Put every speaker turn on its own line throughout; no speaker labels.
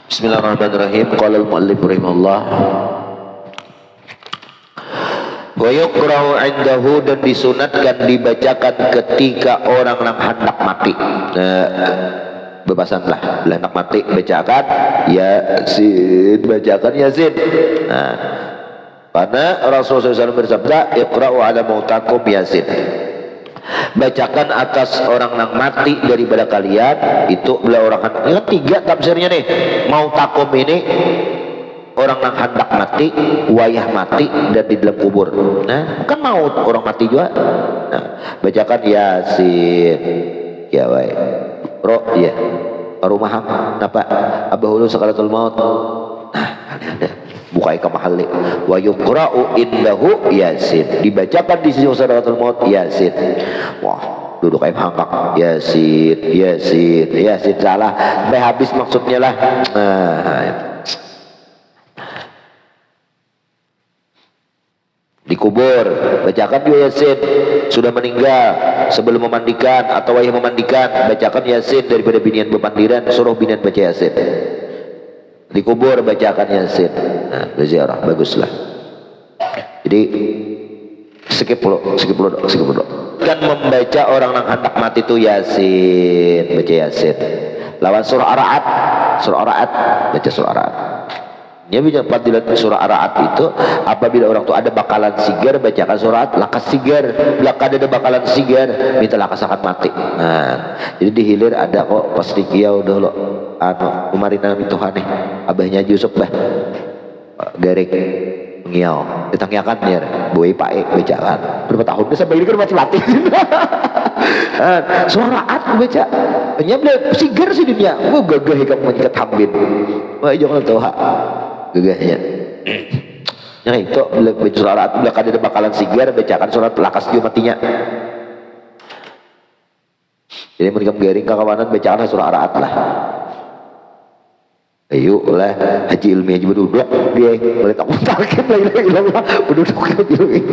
Bismillahirrahmanirrahim. Qala al-muallif rahimahullah wa yuqra'u 'indahu, dan disunatkan dibacakan ketika orang yang hendak mati. Bebasanlah hendak mati, bacakan Yasin, bacakan Yasin. Karena Rasulullah SAW bersabda, iqra'u 'ala mautakum Yasin, bacakan atas orang yang mati daripada kalian. Itu belah orang ini kan tiga tafsirnya nih. Mautakum ini orang yang hendak mati, wayah mati, dan di dalam kubur. Nah, kan maut orang mati juga. Nah, bacakan Yasin. Ya wae. Ro ya. Rumah napa? Abahulu sakaratul maut. Nah, ada. Bukai ka mahalli wa yuqra'u indahu Yasin, dibacakan di sisi sakaratul maut Yasin. Wah, duduk kayak hangkak Yasin, Yasin, Yasin, salah. Sampai habis maksudnya lah. Dikubur, bacakan juga Yasin. Sudah meninggal, sebelum memandikan atau wayah memandikan, bacakan Yasin daripada binian bepandiran, suruh binian baca Yasin. Dikubur, bacakan Yasin. Nah, berziarah, baguslah. Jadi skip dulu. Kan membaca orang yang hendak mati itu Yasin, baca Yasin. Lawan surah Ar-Ra'd, baca surah Ar-Ra'd. Dia bisa fadilat surah Ar-Ra'd itu apabila orang itu ada bakalan sigar, bacakan surah Ar-Ra'd, lakas sigar. Belakang ada bakalan sigar, minta lakas akan mati. Nah, jadi di hilir ada kok pas di kiau dulu kemarin nami Tuhan nih abahnya Yusuf bah garik ngiau ditangyakan nih buai pae bacakan berapa tahun bisa balik kan mati surah Ar-Ra'd baca nya beli sigar sih dunia gua gagah kamu menyikat hambin wah jangan tahu hak gagahnya. Nah itu baca surah Ar-Ra'd belakang ada bakalan sigar, bacakan surat lakas juga matinya. Jadi mereka garing ke kawanan bacakan surah Ar-Ra'd lah. Ayo lah haji ilmiah juga duduk dia boleh tak mutarkan la ilaha illallah duduk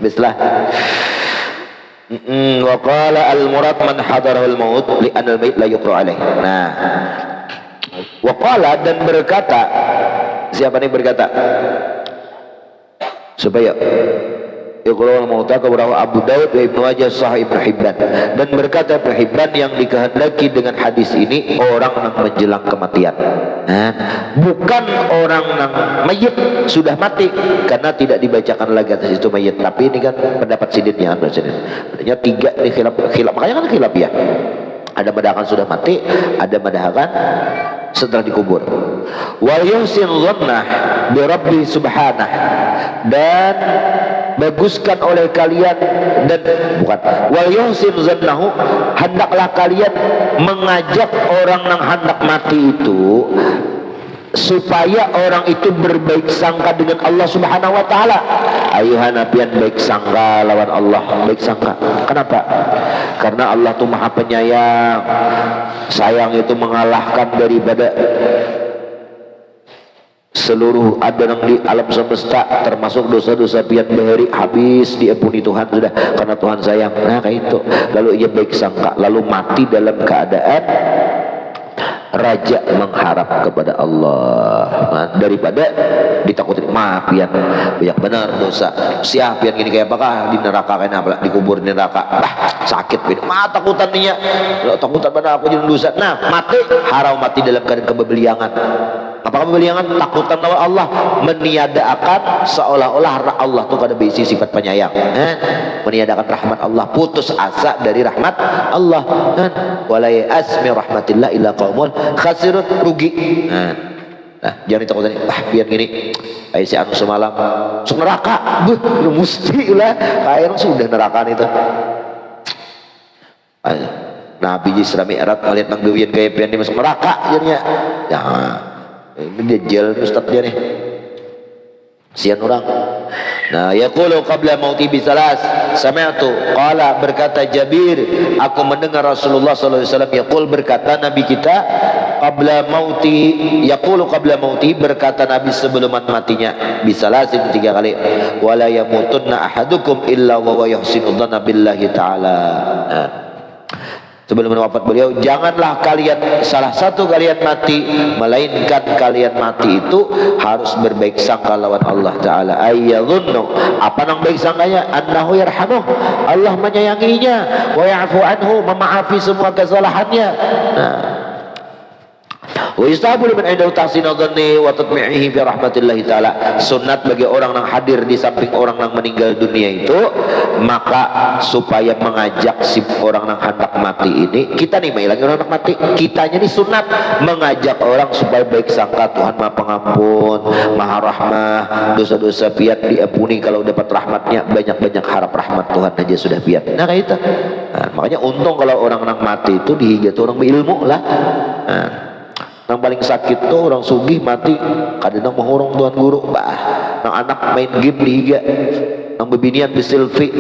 bislah. Wa qala al-murad man hadarahu al-maut li anna al-mayt la yuqra alaih. Nah, wa qala, dan berkata, siapa nih berkata supaya Iqra'ul mauta kepada Abu Daud wa Ibnu Majah sahih Ibnu Hibban, dan berkata Ibnu Hibban yang dikehendaki dengan hadis ini orang yang menjelang kematian. Nah, bukan orang yang mayit sudah mati, karena tidak dibacakan lagi atas itu mayit. Tapi ini kan pendapat sidinnya adanya tiga ini khilaf, makanya kan khilaf ya. Ada madahakan sudah mati, ada madahakan setelah dikubur. Wal yuhsin dhannah bi rabbi subhanah, dan baguskan oleh kalian, dan bukan wal yuhsin dhannahu, hendaklah kalian mengajak orang yang hendak mati itu supaya orang itu berbaik sangka dengan Allah Subhanahu wa taala. Ayuhan nabian baik sangka lawan Allah, baik sangka. Kenapa? Karena Allah itu Maha Penyayang. Sayang itu mengalahkan daripada seluruh ada yang di alam semesta, termasuk dosa-dosa pian bahari, habis diampuni Tuhan sudah, karena Tuhan sayang. Nah kayak itu. Lalu ia baik sangka, lalu mati dalam keadaan raja mengharap kepada Allah, daripada ditakutin maaf pian banyak benar dosa siap pian gini kayak apakah di neraka kayak apa dikubur di neraka sakit pian takutan niya takutan benar aku jadi dosa. Nah mati haram, mati dalam keadaan kebebeliangan. Apa kebebeliangan? Takutan lawan Allah, meniadakan seolah-olah Allah tuh kada berisi sifat penyayang, meniadakan rahmat Allah, putus asa dari rahmat Allah. Wala yasmi rahmatillah illa qaumul khasirun, rugi. Nah, jangan ditakutin biar gini kayak si anu semalam masuk neraka, mesti lah kayak sudah neraka itu. Nabi Isra Mi'raj melihat nang dewian gaya pian di masuk neraka jadinya. Ya, ini dia jel ustaz dia nih. Sian orang. Nah, yaqulu qabla mauti bisalas sami'tu qala, berkata Jabir, aku mendengar Rasulullah sallallahu alaihi wasallam yaqul, berkata Nabi kita qabla mauti, yaqulu qabla mauti, berkata Nabi sebelum matinya bisalasin 3 kali, wala yamutunna ahadukum illa wa yuhsinu dhanna billahi ta'ala. Nah, Sebelum wafat beliau, janganlah kalian salah satu kalian mati melainkan kalian mati itu harus berbaik sangka lawan Allah Ta'ala. Ayyadhunnu, apa nang baik sangkanya? Annahu yarhamuh, Allah menyayanginya, wa ya'fu anhu, memaafi semua kesalahannya. Nah, wa yustahabu liman indahu tahsinu dhanni wa tatmi'ihi fi rahmatillah ta'ala. Sunat bagi orang yang hadir di samping orang yang meninggal dunia itu, maka supaya mengajak si orang yang hendak mati ini, kita nih lagi orang hendak mati, kitanya nih sunat mengajak orang supaya baik sangka Tuhan Maha Pengampun, Maha Rahmah, dosa-dosa piat diampuni, kalau dapat rahmatnya banyak-banyak harap rahmat Tuhan aja sudah piat. Nah kayak itu. Nah, makanya untung kalau orang yang mati itu dihijat orang berilmu lah. Nah, yang paling sakit tuh orang sugih mati kadang menghorong tuan guru, bah nang anak main game dihiga, nang bebinian berselfie,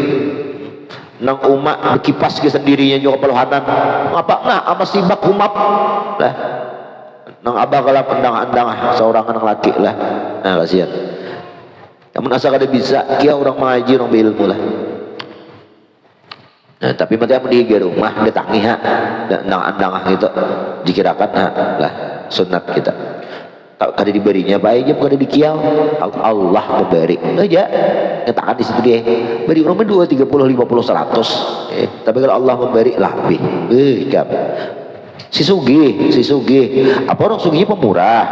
nang umak berkipas ke sendirinya juga peluhanan ngapa nggak ama sibak humap lah, nang abah kalah pendang-andang seorang anak laki lah. Nah kasihan, namun asal kada bisa kia orang mengaji orang berilmu lah. Nah, tapi mati amun di rumah datangi ha andang gitu dikirakan lah sunat kita tak kada diberinya baik jam kada dikiau Allah memberi aja nyatakan di situ dia beri orang 2 30 50 100 tapi kalau Allah memberi lebih kam si sugih apa orang sugihnya pemurah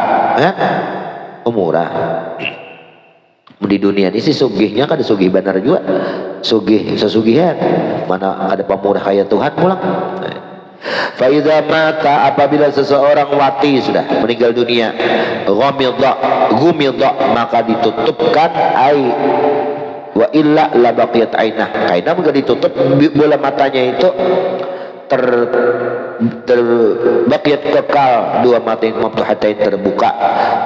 pemurah di dunia ini sih sugihnya kan ada sugih benar juga, sugih sesugihan mana ada pemurah kayak Tuhan pulang. Faidha mata, apabila seseorang mati sudah meninggal dunia, gumidha maka ditutupkan wa illa la baqiyat ainah, kaina maka ditutup bola matanya itu terbakiyat kekal dua mata yang maftuhatain terbuka,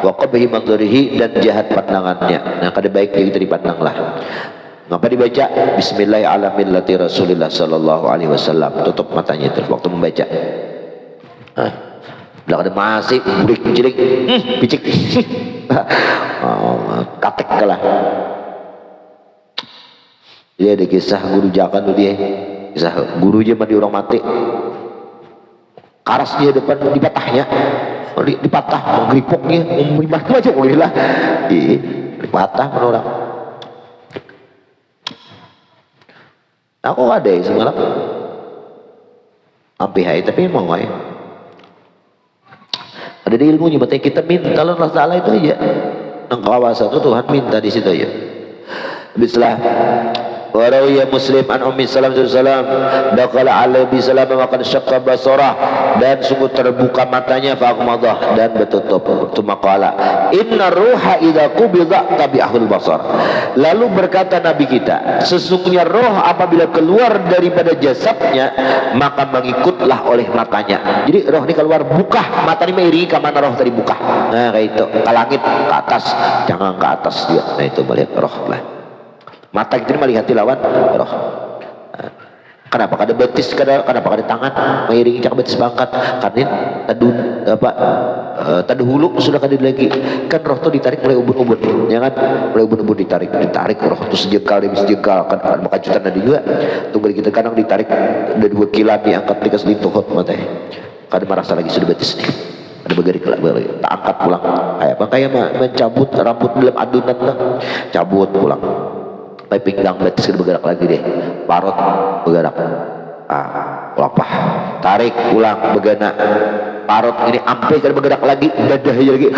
wa qabhi mandhurihi dan jahat pandangannya. Nah kada baik begitu dipandang lah. Maka dibaca bismillah ala millati Rasulillah sallallahu alaihi wasallam, tutup matanya itu waktu membaca. Lah ada masih burik cilik picik katek kalah. Dia ada kisah guru jakan tuh dia. Kisah guru aja mandi orang mati, karas dia depan dipatahnya, dipatah geripoknya gimana aja boleh lah, dipatah orang. Aku ada ya semalam sampai hai tapi mau ya ada di ilmunya, berarti kita minta Allah Ta'ala itu aja nang kawasan itu Tuhan minta di situ aja. Bismillah. Warawiya Muslim an Ummi Salam dakhala alaihi salam maka syaqqa basarah, dan sungguh terbuka matanya faqmadah dan bertutup. Tumaqala inna ruha idza qubida tabi'ahul basar. Lalu berkata Nabi kita, sesungguhnya roh apabila keluar daripada jasadnya maka mengikutlah oleh matanya. Jadi roh ini keluar buka mata ini iri ke mana roh tadi buka. Nah kayak itu ke langit ke atas, jangan ke atas dia. Nah itu melihat roh lah. Mata kita melihat lawan roh. Kenapa kada betis, kenapa kada tangan mengiringi cak betis bangkat karena tadu hulu sudah kada lagi kan roh tu ditarik mulai ubun-ubun ya kan, mulai ubun-ubun ditarik roh tu sejengkal demi sejengkal kan maka jutaan ada juga tunggu kita kadang ditarik ada 2 kilan diangkat tiga selintuhot mata kada merasa lagi sudah betis nih ada begarik tak angkat pulang kayak mencabut rambut dalam adunan lah, cabut pulang. Pai pinggang betis bergerak lagi deh, parot bergerak, lapah, tarik pulang begana, parot ini ampe kan bergerak lagi, dadah lagi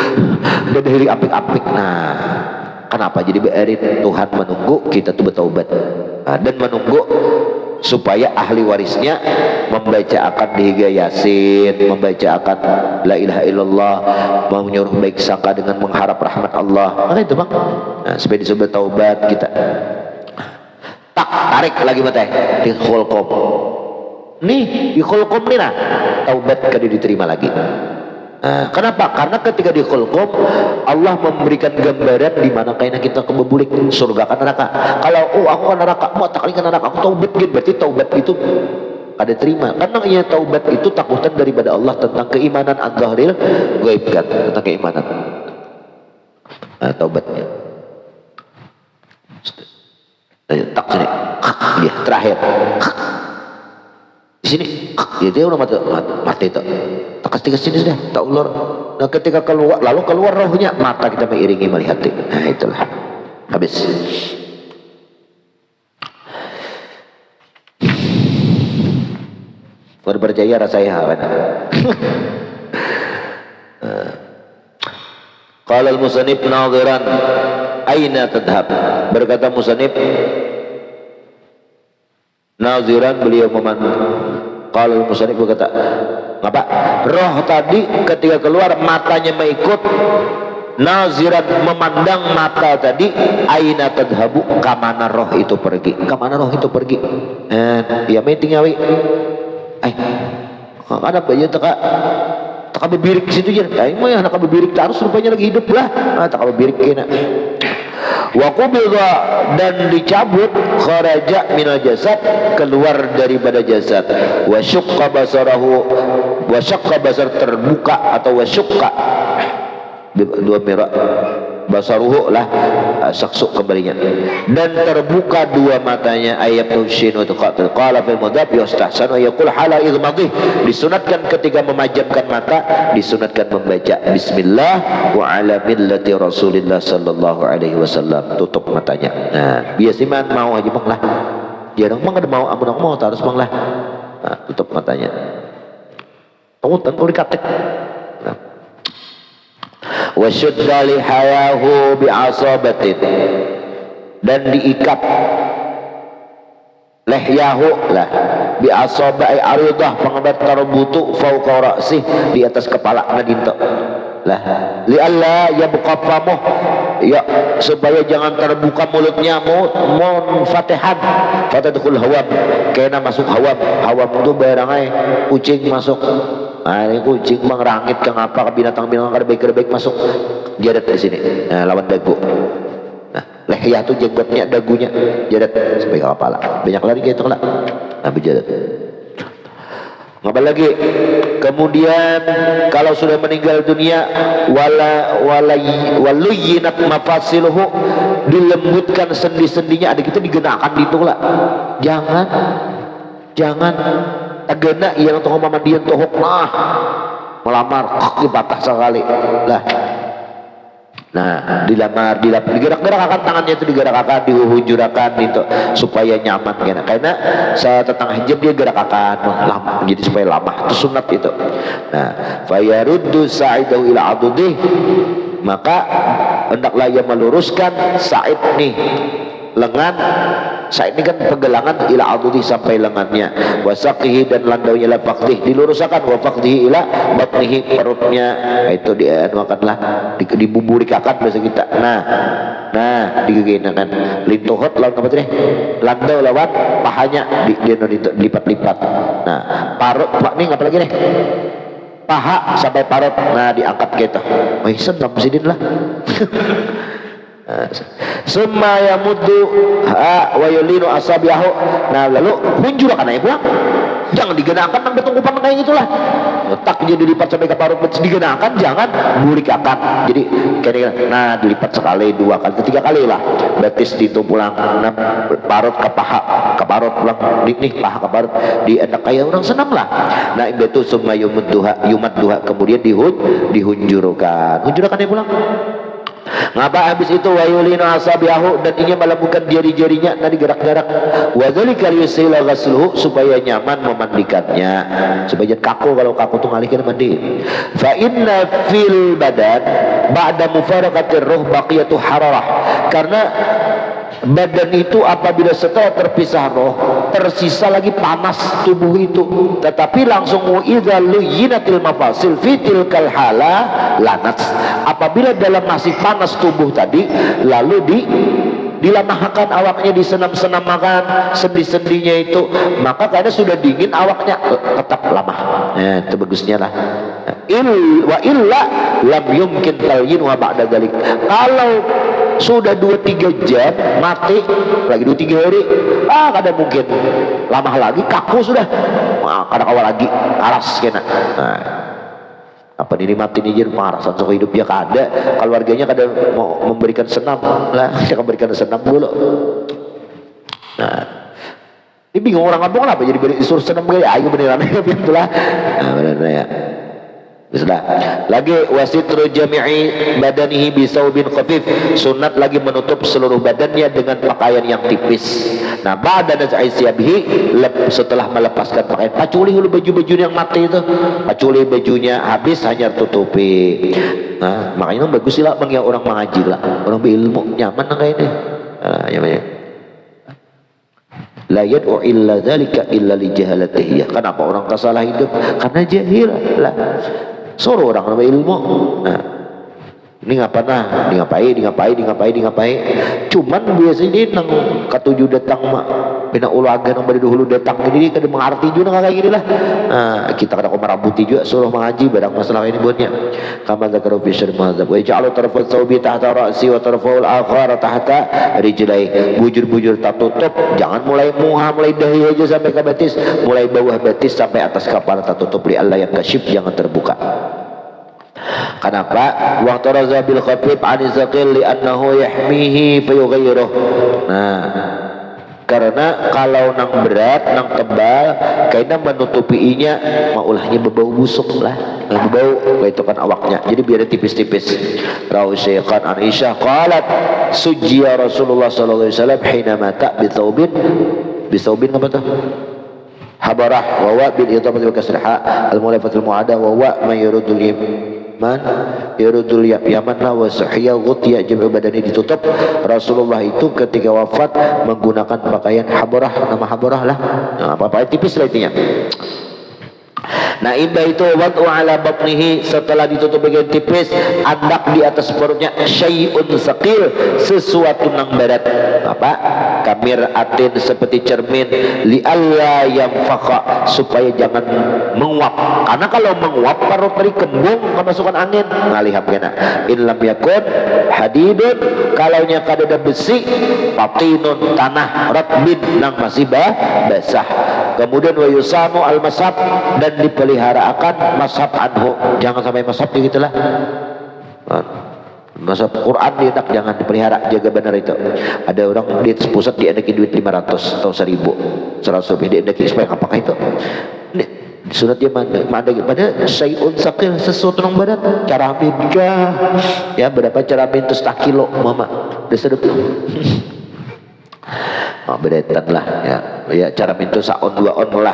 apik-apik. Nah, kenapa jadi berit Tuhan menunggu kita tuh bertaubat dan menunggu supaya ahli warisnya membaca akan dihiga Yasin, membaca akan la ilaha illallah, mau menyuruh baik sangka dengan mengharap rahmat Allah. Maka itu bang, nah, supaya disebut taubat kita tak tarik lagi mata di khulqum nih di khulqum nih nah taubat kada diterima lagi. Nah, kenapa? Karena ketika di khulqum Allah memberikan gambaran di mana kayaknya kita kebebulik surga kan neraka. Kalau aku kan neraka, mau tak kali kan neraka aku taubat gitu, berarti taubat itu ada terima. Karena ya taubat itu takutan daripada Allah tentang keimanan az-zahiril gaib kan, tentang keimanan. Nah, taubatnya. Tak sini. Ya, terakhir. sini gitu udah mati itu tekas sini sudah tak ulur. Nah ketika keluar lalu keluar rohnya, mata kita mengiringi melihat. Nah itulah habis. Berpercaya rasanya benar. Qala al-musannif nadhiran aina tadhhab, berkata musannif naziran, beliau memandang. Qala al-musannif berkata, ngapa? Roh tadi ketika keluar matanya mengikut, naziran memandang mata tadi, aina tadhabu, kamana roh itu pergi, kamana roh itu pergi. Ya meeting awi. Ada apa ya tak berbirik situ je. Mah ya nak berbirik terus rupanya lagi hidup lah. Tak berbirik kena. Wa qubidha, dan dicabut, kharaja minal jasad, keluar daripada jasad. Wa syaqqa basarahu, wa syaqqa basar terbuka atau wa syaqqa dua merah basaruhu lah saksuk kembalinya, dan terbuka dua matanya. Ayat tushinu qala fil mudhab yustahsanu yaqul hala idmadih, disunatkan ketika memajamkan mata disunatkan membaca bismillah wa ala millati rasulillah sallallahu alaihi wasallam, tutup matanya. Nah biasa man mau aja bang lah, jarang bang ada mau amun mau harus bang lah. Nah, tutup matanya, tautan kalau dikatek. Wasyudda lihayahu bi'asabatin, dan diikat lehyahu lah bi'asabai aridah, pengabat tarbutu fauqa ra'sih, di atas kepala nadinto lah, lialla yabqa famuh, ya supaya jangan terbuka mulutnya, munfatihan fatadkhul hawam, kena masuk hawam. Hawam itu barangai kucing masuk. Nah, ini kucing bang rangit ke ngapa, ke binatang-binatang kerbek masuk jadat di sini. Nah, lawan dagu. Nah, lehyah tuh jenggotnya, dagunya jadat sampai ke kepala. Banyak lagi gitu lah. Nah, berjadat. Ngapa lagi? Kemudian kalau sudah meninggal dunia, waluyinat mafasiluhu, dilembutkan sendi-sendinya. Ada kita digenakan gitu lah. Jangan tegena yang untuk Muhammadiyah tohok nah melamar dibatah sekali lah. Nah dilamar digerak-gerak tangannya itu, digerak-gerak, dihujurakan itu supaya nyaman kena. Karena saya tentang hijab dia gerak-gerak lama, jadi supaya lama, itu sunat itu. Nah fayaruddu sa'idahu ila adudih, maka hendaklah ia meluruskan sa'id nih lengan. Sa'id ini kan pegelangan ila adudih sampai lengannya, wasaqihi, dan landaunya ila faqdih, diluruskan, wa faqdihi ila batnihi, perutnya itu dianuakanlah, dibuburikakan bahasa kita. Nah digiginakan lintuhut lawan apa tadi, landau lawan pahanya dilipat-lipat. Nah parut pak nih apa lagi nih, paha sampai parut, nah diangkat gitu. Senam sidin lah. Summa yamuddu wa yulinu asabiyahu. Nah lalu hunjurakan aja pulang, jangan digenakan nang betungkupan kayak gitulah, tak jadi dilipat sampai ke parut, digenakan jangan burikakan. Jadi kayak nah dilipat sekali, dua kali, ketiga kali lah, betis itu pulang. Nah parut ke paha, ke parut pulang, nih paha ke parut, dienak kayak orang senam lah. Nah itu summa yumadduha, kemudian dihunjurkan aja pulang. Ngapa habis itu wayulinu asabiyahu, dan ingin melembutkan jari-jarinya, tadi gerak-gerak. Wadzalika liyusila ghasluhu, supaya nyaman memandikannya, supaya jangan kaku. Kalau kaku tuh ngalihkan mandi. Fa inna fil badan ba'da mufaraqatir ruh baqiyatu hararah, karena badan itu apabila setelah terpisah roh tersisa lagi panas tubuh itu. Tetapi langsung idza luyinatil mafasil fitil kal hala lanat, apabila dalam masih panas tubuh tadi lalu dilamahkan awaknya, disenam-senam makan sendi-sendinya itu, maka karena sudah dingin awaknya tetap lamah. Nah itu bagusnya lah. Wa illa lam yumkin talyin wa ba'da dzalik, kalau sudah 2-3 jam mati lagi 2-3 hari, kadang mungkin lama lagi kaku sudah, kadang awal lagi alas kena. Nah apa ini mati nih jadi marah sok hidup ya kada, keluarganya kadang mau memberikan senam lah, saya memberikan senam dulu. Nah Ini bingung orang kampung kenapa jadi disuruh senam gaya ayo beneran itulah. Nah, bener ya. Bismillah. Lagi wasitru jami'i badanihi bisaubin khafif, sunat lagi menutup seluruh badannya dengan pakaian yang tipis. Nah, ba'da naz'i siyabihi, setelah melepaskan pakaian, paculi dulu baju-baju yang mati itu, paculi bajunya habis hanya tutupi. Nah, makanya bagus sih lah bang ya orang mengaji lah, orang berilmu nyaman kayak ini. Nah, nyaman. La yad'u illa dzalika illa li jahalatihi. Kenapa orang kasalah hidup? Karena jahil lah. Suruh orang nama ilmu. Nah, ini ngapain? Cuman biasanya ini nang katuju datang mak pina ulaga nang bari dahulu datang ini kada mengerti juga kayak gini lah. Nah, kita kada merabuti juga suruh mengaji barang masalah ini buatnya. Kama dzakara fi syarh madzhab wa ja'alu tarfa thawbi tahta ra'si wa tarfaul akhar tahta rijlai. Bujur-bujur tak tutup, jangan mulai muha mulai dahi aja sampai ke batis, mulai bawah batis sampai atas kepala tak tutup li Allah yang kasyif jangan terbuka. Kenapa? Wa taraza bil khafif an zaqil li annahu yahmihi fa yughayyiruh. Nah, karena kalau nang berat nang tebal kayaknya menutupinya maulahnya berbau busuk lah, berbau itu kan awaknya, jadi biar tipis-tipis. Rawi Syekhan Aisyah qalat sujjiya Rasulullah sallallahu alaihi wasallam hina mata bisaubin apa tuh habarah wa wa bil idhamati wa kasraha al mu'alafatul mu'ada wa wa man yuridul man yurudul yaman wa sahiyya ghutiya jam'u badani ditutup. Rasulullah itu ketika wafat menggunakan pakaian habarah, nama habarah lah, nah, pakaian tipis lah intinya. Nah, indah itu wad'u ala batnihi, setelah ditutup bagian tipis andak di atas perutnya syai'un saqil, sesuatu nang berat. Apa? Kamir atin, seperti cermin, li alla yanfaqa, supaya jangan menguap. Karena kalau menguap perut dari kembung kemasukan angin ngalihap kena. In lam yakun hadidun, kalau nya kadada besi, patinun tanah ratbin nang masih basah. Kemudian wa yusanu al masab, dan dipelihara akan masab anhu, jangan sampai masab gitulah. Masab Quran dienak jangan dipelihara, jaga benar itu. Ada orang di pusat dienakin duit 500 atau 1000 100 rupiah dienakin supaya apakah itu sunat dia mana pada syai'un saqil, sesuatu yang berat. Cara ambilkah ya berapa cara ambil terus tak kilo mama udah sedep beretan lah ya cara mintu saon dua on lah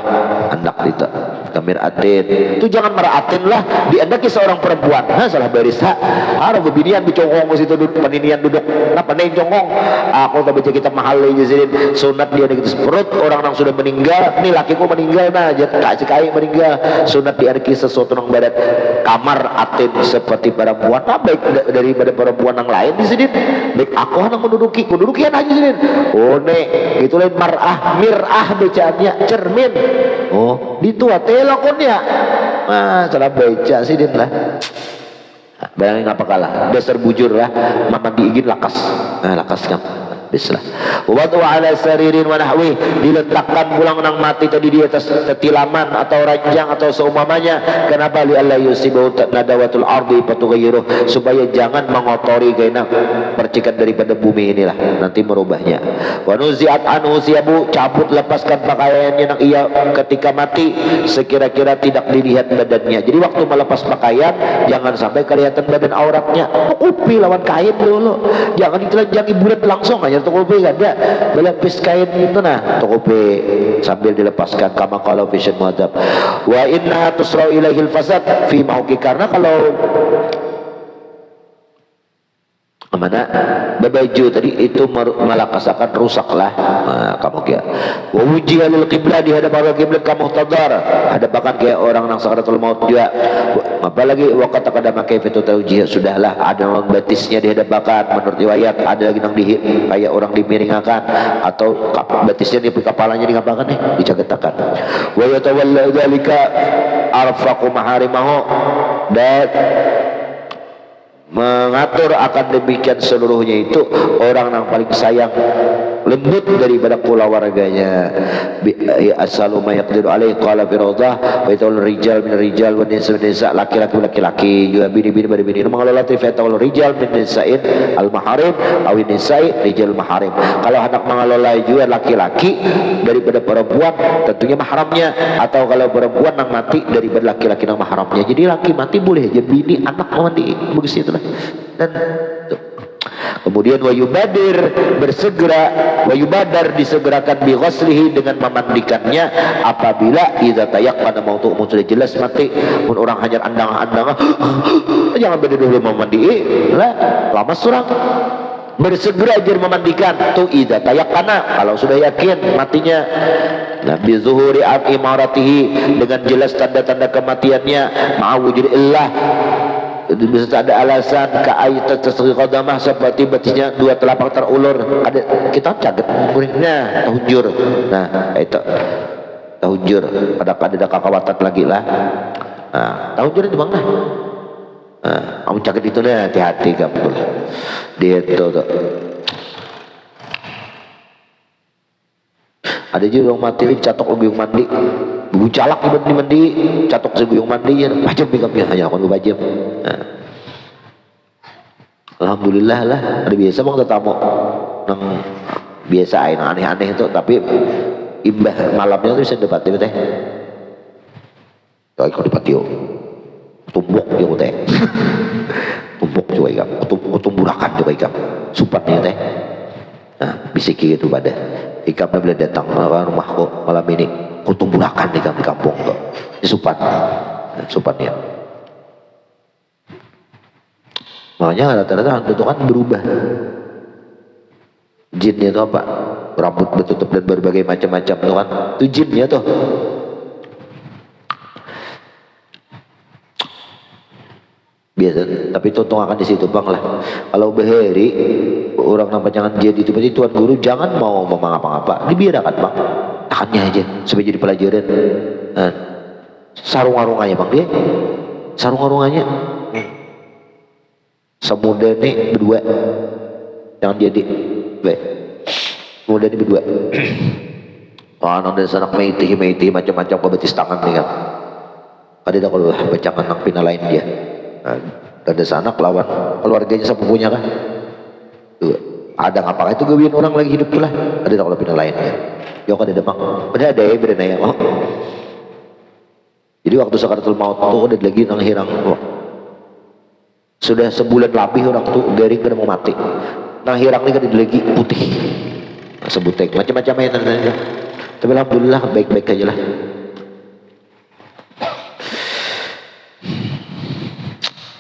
anak itu kamir atin itu jangan meratin lah diandaki seorang perempuan salah baris harus bebinian dicongkong ke situ duduk paninian duduk kenapa nih congkong aku tak baca kita mahal aja sini sunat dia gitu perut orang yang sudah meninggal nih lakiku meninggal nah jadi kai meninggal sunat diandaki sesuatu yang berat kamar atin seperti perempuan baik daripada perempuan yang lain di sini baik aku yang mendudukian aja sini oh nek itu lain mir'ah bacaannya cermin oh ditua teleponnya salah baca sih din lah bayangin apa kalah dasar bujur lah mama diingin lakas kan bislah wadu ala saririn wa nahwi, diletakkan pulang nang mati tadi di atas tetilaman atau ranjang atau seumamanya. Kenapa? Li alla yusibu nadawatul ardi fatughayyiruh, supaya jangan mengotori kena percikan daripada bumi inilah nanti merubahnya. Wa nuziat anhu siyabu, cabut lepaskan pakaiannya nang ia ketika mati sekira-kira tidak dilihat badannya. Jadi waktu melepas pakaian jangan sampai kelihatan badan auratnya, tukupi lawan kain dulu, jangan ditelanjangi bulat langsung aja tukupi ada berlapis kain itu nah tukupi sambil dilepaskan kama kalau vision muadzab wa inna tusra ilaihil fasad fi mauki, karena kalau mana babaju tadi itu malakasakan rusaklah kamu kia wa wujiha lil qiblah, di hadapan kiblat kamu tadar hadapan kayak orang yang sakaratul maut juga. Apalagi waktu kadang kaifitu tawjih, sudahlah ada non batisnya dihadapan menurut riwayat, ada lagi nang kayak orang dimiringakan atau batisnya di kepalanya diapakan nih dicagetakan. Wa yatawalla dzalika arfaqu maharimahu, dan mengatur akan demikian seluruhnya itu orang yang paling sayang lembut daripada keluarganya. Asalu ma yaqdiru alaihi qala fi rawdah wa yatul rijal min rijal wa nisa laki-laki laki-laki juga bini-bini pada bini mengelola fatul rijal min nisa'in al maharim aw nisa'i rijal maharim. Kalau anak mengelola juga laki-laki daripada perempuan tentunya mahramnya, atau kalau perempuan nang mati daripada laki-laki nang mahramnya. Jadi laki mati boleh aja bini anak mandi begitu itulah. Dan kemudian wayubadir bersegera, wayubadar disegerakan bi ghuslihi dengan memandikannya apabila idza tayaqqana mautu sudah jelas mati. Mun orang hanya andang-andang jangan beda dulu memandi lah lama surang. Bersegera aja memandikan tuh idza tayaqqana kalau sudah yakin matinya. Nah bi zuhuri imaratihi dengan jelas tanda-tanda kematiannya ma'wujud illah, bisa ada alasan ka'ayat tersegi qadamah seperti betisnya dua telapak terulur. Ada kita caget muridnya tahujur. Nah itu tahujur pada ada kakawatan lagi lah. Nah tahujur itu bang lah. Nah kamu caget itu deh, hati-hati kamu dia itu tuh. Ada juga orang mati catok guyung mandi bujalak di mandi catok seguyung mandi ya pajam bikamnya hanya aku pajam. Nah. Alhamdulillah lah ada biasa bang tetamu nang biasa aja aneh-aneh itu, tapi imbah malamnya tuh bisa dapat teh kalau ikut dapat yuk tumbuk dia teh tumbuk coba ikam kutumburakan coba ikam supatnya teh. Nah bisiki gitu pada ikamnya boleh datang ke rumahku malam ini kutumburakan di kampung tuh di supan supatnya. Makanya rata-rata hantu itu kan berubah. Jinnya itu apa? Rambut bertutup dan berbagai macam-macam itu kan. Itu jinnya tuh. Biasa, tapi tuntung akan di situ bang lah. Kalau beheri orang nampak jangan jadi itu berarti tuan guru jangan mau mengapa-ngapa, dibiarkan bang. Tahannya aja supaya jadi pelajaran. Nah, sarung-arungannya bang dia, sarung-arungannya. Semudah nih berdua jangan jadi semudah nih berdua dan sanak meiti macam-macam kebetis tangan nih kan ada dah kalau bacangan nang pina lain dia. Dan ada sanak lawan keluarganya sepupunya kan tuh ada ngapa itu gawin orang lagi hidup lah ada dah kalau pina lain dia yo kan ada bang ada ya beda naya oh. Jadi waktu sakaratul maut tuh ada lagi nang hirang sudah sebulan lebih orang tuh garing kena mau mati. Nah hirang ini kan lagi putih. Sebutek macam-macam ya tanda-tanda. Tapi alhamdulillah baik-baik aja lah.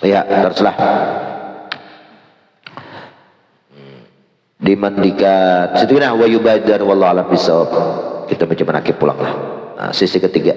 Ya teruslah. Dimandikan. Situ kena wa yubadar wallahu alam bisawab. Kita baca menakib pulang lah. Nah, sisi ketiga.